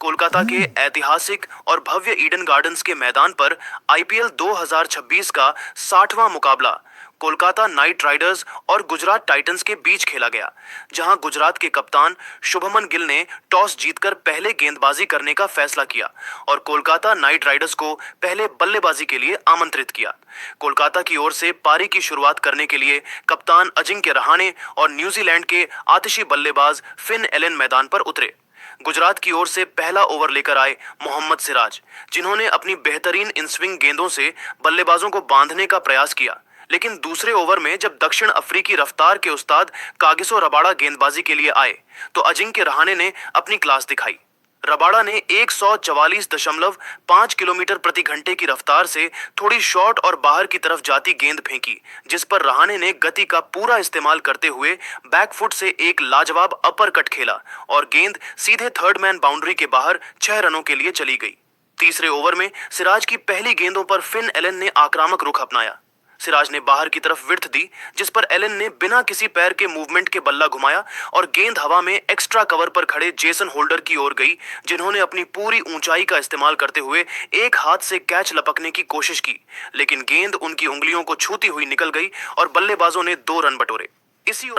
कोलकाता के ऐतिहासिक और भव्य ईडन गार्डन्स के मैदान पर आईपीएल 2026 का 60वां मुकाबला कोलकाता नाइट राइडर्स और गुजरात टाइटंस के बीच खेला गया, जहां गुजरात के कप्तान शुभमन गिल ने टॉस जीतकर पहले गेंदबाजी करने का फैसला किया और कोलकाता नाइट राइडर्स को पहले बल्लेबाजी के लिए आमंत्रित किया। कोलकाता की ओर से पारी की शुरुआत करने के लिए कप्तान अजिंक्य रहाणे और न्यूजीलैंड के आतिशी बल्लेबाज फिन एलन मैदान पर उतरे। गुजरात की ओर से पहला ओवर लेकर आए मोहम्मद सिराज, जिन्होंने अपनी बेहतरीन इनस्विंग गेंदों से बल्लेबाजों को बांधने का प्रयास किया। लेकिन दूसरे ओवर में जब दक्षिण अफ्रीकी रफ्तार के उस्ताद कागिसो रबाड़ा गेंदबाजी के लिए आए तो अजिंक्य रहाणे ने अपनी क्लास दिखाई। रबाड़ा ने 144.5 किलोमीटर प्रति घंटे की रफ्तार से थोड़ी शॉर्ट और बाहर की तरफ जाती गेंद फेंकी, जिस पर रहाणे ने गति का पूरा इस्तेमाल करते हुए बैकफुट से एक लाजवाब अपर कट खेला और गेंद सीधे थर्ड मैन बाउंड्री के बाहर 6 रनों के लिए चली गई। तीसरे ओवर में सिराज की पहली गेंदों पर फिन एलन ने आक्रामक रुख अपनाया। सिराज ने बाहर की तरफ विड्थ दी, जिस पर एलन ने बिना किसी पैर के मूवमेंट के बल्ला घुमाया और गेंद हवा में एक्स्ट्रा कवर पर खड़े जेसन होल्डर की ओर गई, जिन्होंने अपनी पूरी ऊंचाई का इस्तेमाल करते हुए एक हाथ से कैच लपकने की कोशिश की, लेकिन गेंद उनकी उंगलियों को छूती हुई निकल गई और बल्लेबाजों ने 2 रन बटोरे। इसी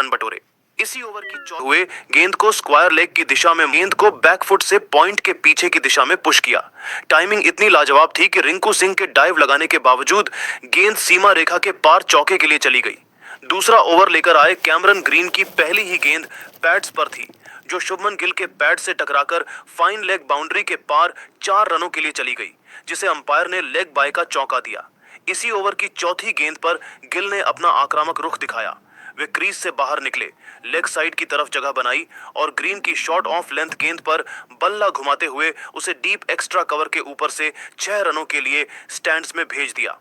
ओवर की हुए गेंद को स्क्वायर लेग की दिशा में गेंद को बैकफुट से पॉइंट के पीछे की दिशा में पुश किया। टाइमिंग इतनी लाजवाब थी कि रिंकू सिंह के डाइव लगाने के बावजूद गेंद सीमा रेखा के पार चौके के लिए चली गई। दूसरा ओवर लेकर आए कैमरन ग्रीन की पहली ही गेंद पैड्स पर थी, जो शुभमन गिल के पैड से टकराकर फाइन लेग बाउंड्री के पार 4 रनों के लिए चली गई, जिसे अंपायर ने लेग बाय का चौका दिया। इसी ओवर की चौथी गेंद पर गिल ने अपना आक्रामक रुख दिखाया। वे क्रीज से बाहर निकले, लेग साइड की तरफ जगह बनाई और ग्रीन की शॉर्ट ऑफ लेंथ गेंद पर बल्ला घुमाते हुए उसे डीप एक्स्ट्रा कवर के ऊपर से 6 रनों के लिए स्टैंड्स में भेज दिया।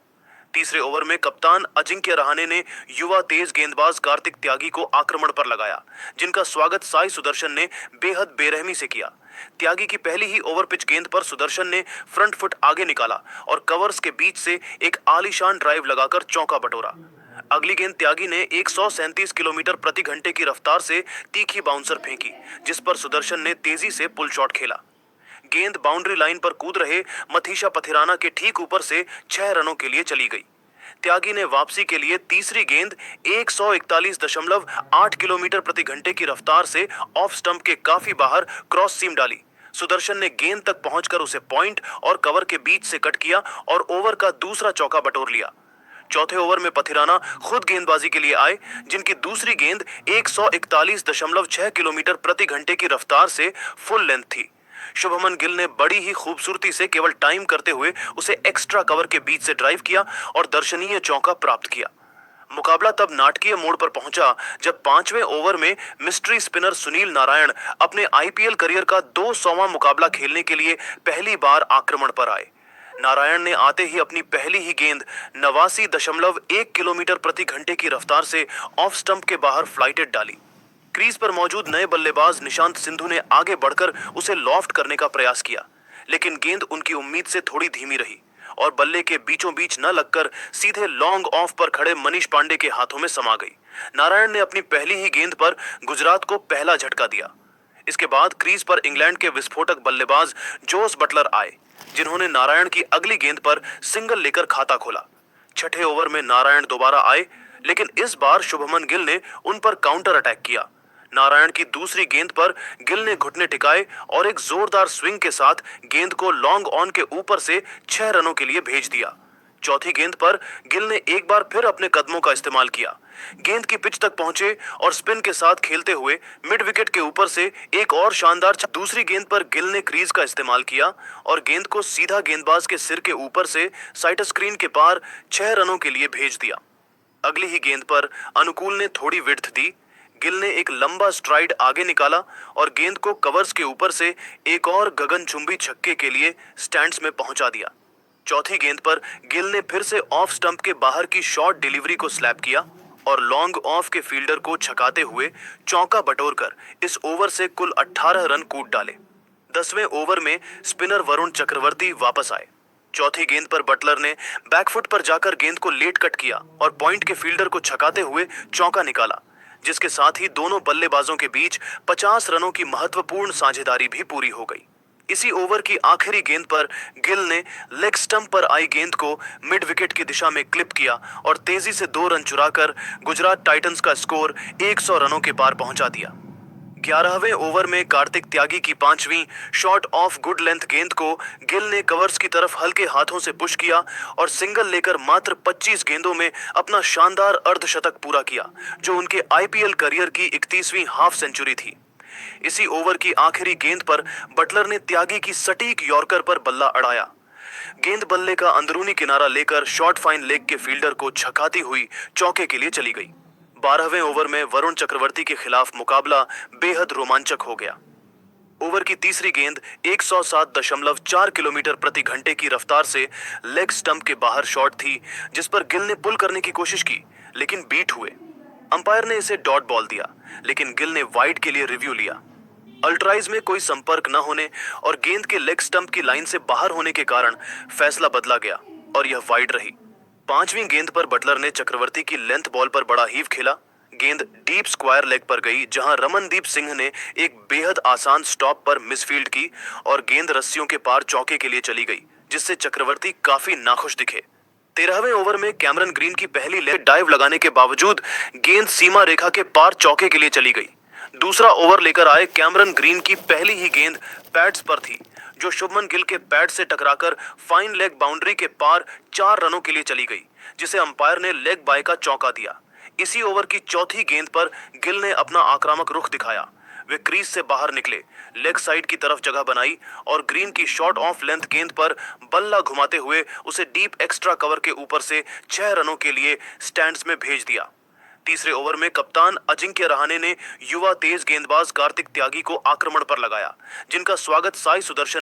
तीसरे ओवर में कप्तान अजिंक्य रहाणे ने युवा तेज गेंदबाज कार्तिक त्यागी को आक्रमण पर लगाया, जिनका स्वागत साई सुदर्शन ने बेहद बेरहमी से किया। त्यागी की पहली ही ओवर पिच गेंद पर सुदर्शन ने फ्रंट फुट आगे निकाला और कवर्स के बीच से एक आलीशान ड्राइव लगाकर चौका बटोरा। अगली गेंद त्यागी ने 137 किलोमीटर प्रति घंटे की रफ्तार से तीखी बाउंसर फेंकी, जिस पर सुदर्शन ने तेजी से पुल शॉट खेला। गेंद बाउंड्री लाइन पर कूद रहे मथीशा पथिराना के ठीक ऊपर से 6 रनों के लिए चली गई। त्यागी ने वापसी के लिए तीसरी गेंद 141.8 किलोमीटर प्रति घंटे की रफ्तार से ऑफ स्टंप के काफी बाहर क्रॉस सीम डाली। सुदर्शन ने गेंद तक पहुंचकर उसे पॉइंट और कवर के बीच से कट किया और ओवर का दूसरा चौका बटोर लिया। चौथे ओवर में पथिराना खुद गेंदबाजी के लिए आए, जिनकी दूसरी गेंद 141.6 किलोमीटर प्रति घंटे की रफ्तार से फुल लेंथ थी। शुभमन गिल ने बड़ी ही खूबसूरती से केवल टाइम करते हुए उसे एक्स्ट्रा कवर के बीच से ड्राइव किया और दर्शनीय चौका प्राप्त किया। मुकाबला तब नाटकीय मोड़ पर पहुंचा जब 5वें ओवर में मिस्ट्री स्पिनर सुनील नारायण अपने आईपीएल करियर का 200वां मुकाबला खेलने के लिए पहली बार आक्रमण पर आए। नारायण ने आते ही अपनी पहली ही गेंद 89.1 किलोमीटर प्रति घंटे की रफ्तार से ऑफ स्टंप के बाहर फ्लाइटेड डाली। क्रीज पर मौजूद नए बल्लेबाज निशांत सिंधु ने आगे बढ़कर उसे लॉफ्ट करने का प्रयास किया, लेकिन गेंद उनकी उम्मीद से थोड़ी धीमी रही और बल्ले के बीचों बीच न लगकर सीधे लॉन्ग ऑफ पर खड़े मनीष पांडे के हाथों में समा गई। नारायण ने अपनी पहली ही गेंद पर गुजरात को पहला झटका दिया। इसके बाद क्रीज पर इंग्लैंड के विस्फोटक बल्लेबाज जोस बटलर आए, जिन्होंने नारायण की अगली गेंद पर सिंगल लेकर खाता खोला। छठे ओवर में नारायण दोबारा आए, लेकिन इस बार शुभमन गिल ने उन पर काउंटर अटैक किया। नारायण की दूसरी गेंद पर गिल ने घुटने टिकाए और एक जोरदार स्विंग के साथ गेंद को लॉन्ग ऑन के ऊपर से 6 रनों के लिए भेज दिया। चौथी गेंद पर गिल ने एक बार फिर अपने कदमों का इस्तेमाल किया। गेंद की पिच तक पहुंचे और स्पिन के साथ खेलते हुए मिड विकेट के ऊपर से एक और शानदार दूसरी गेंद पर गिल ने क्रीज का इस्तेमाल किया और गेंद को सीधा गेंदबाज के सिर के ऊपर से साइड स्क्रीन के पार 6 रनों के लिए भेज दिया। अगली ही गेंद पर अनुकूल ने थोड़ी विड्थ दी। गिल ने एक लंबा स्ट्राइड आगे निकाला और गेंद को कवर्स के ऊपर से एक और गगनचुंबी छक्के के लिए स्टैंड्स में पहुंचा दिया। चौथी गेंद पर गिल ने फिर से ऑफ स्टंप के बाहर की शॉर्ट डिलीवरी को स्लैप किया और लॉन्ग ऑफ के फील्डर को छकाते हुए चौका बटोरकर इस ओवर से कुल 18 रन कूद डाले। 10वें ओवर में स्पिनर वरुण चक्रवर्ती वापस आए। चौथी गेंद पर बटलर ने बैकफुट पर जाकर गेंद को लेट कट किया और पॉइंट के फील्डर को छकाते हुए चौका निकाला, जिसके साथ ही दोनों बल्लेबाजों के बीच 50 रनों की महत्वपूर्ण साझेदारी भी पूरी हो गई। इसी ओवर की आखिरी गेंद पर गिल ने लेग स्टंप पर आई गेंद को मिड विकेट की दिशा में क्लिप किया और तेजी से 2 रन चुराकर गुजरात टाइटंस का स्कोर 100 रनों के पार पहुंचा दिया। 11वें ओवर में कार्तिक त्यागी की 5वीं शॉट ऑफ गुड लेंथ गेंद को गिल ने कवर्स की तरफ हल्के हाथों से पुश किया और सिंगल लेकर मात्र 25 गेंदों में अपना शानदार अर्धशतक पूरा किया, जो उनके आईपीएल करियर की 31वीं हाफ सेंचुरी थी। इसी ओवर की आखिरी गेंद पर बटलर ने त्यागी की सटीक यॉर्कर पर बल्ला अड़ाया। गेंद बल्ले का अंदरूनी किनारा लेकर शॉर्ट फाइन लेग के फील्डर को छकाती हुई चौके के लिए चली गई। 12वें ओवर में वरुण चक्रवर्ती के खिलाफ मुकाबला बेहद रोमांचक हो गया। ओवर की तीसरी गेंद 107.4 किलोमीटर प्रति घंटे की रफ्तार से लेग स्टंप के बाहर शॉट थी, जिस पर गिल ने पुल करने की कोशिश की, लेकिन बीट हुए। अंपायर ने इसे डॉट बॉल दिया, लेकिन गिल ने वाइड के लिए रिव्यू लिया। अल्ट्राइज में कोई संपर्क न होने और गेंद के लेग स्टंप की लाइन से बाहर होने के कारण फैसला बदला गया और यह वाइड रही। 5वीं गेंद पर बटलर ने चक्रवर्ती की लेंथ बॉल पर बड़ा हीव खेला। गेंद डीप स्क्वायर लेग पर गई, जहां रमनदीप सिंह ने एक बेहद आसान स्टॉप पर मिसफील्ड की और गेंद रस्सियों के पार चौके के लिए चली गई, जिससे चक्रवर्ती काफी नाखुश दिखे। 13वें ओवर में कैमरन ग्रीन की पहली लेग डाइव लगाने के बावजूद गेंद सीमा रेखा के पार चौके के लिए चली गई। दूसरा ओवर लेकर आए कैमरन ग्रीन की पहली ही गेंद पैड्स पर थी, जो शुभमन गिल के पैड से टकराकर फाइन लेग बाउंड्री के पार 4 रनों के लिए चली गई, जिसे अंपायर ने लेग बाय का चौका दिया। इसी ओवर की चौथी गेंद पर गिल ने अपना आक्रामक रुख दिखाया। वे क्रीज से बाहर निकले, लेग साइड की तरफ जगह बनाई और ग्रीन की शॉर्ट ऑफ लेंथ गेंद पर बल्ला घुमाते हुए उसे डीप एक्स्ट्रा कवर के ऊपर से 6 रनों के लिए स्टैंड्स में भेज दिया। तीसरे ओवर में कप्तान अजिंक्य रहाणे ने युवा तेज गेंदबाज कार्तिक त्यागी को आक्रमण पर लगाया, जिनका स्वागत साई सुदर्शन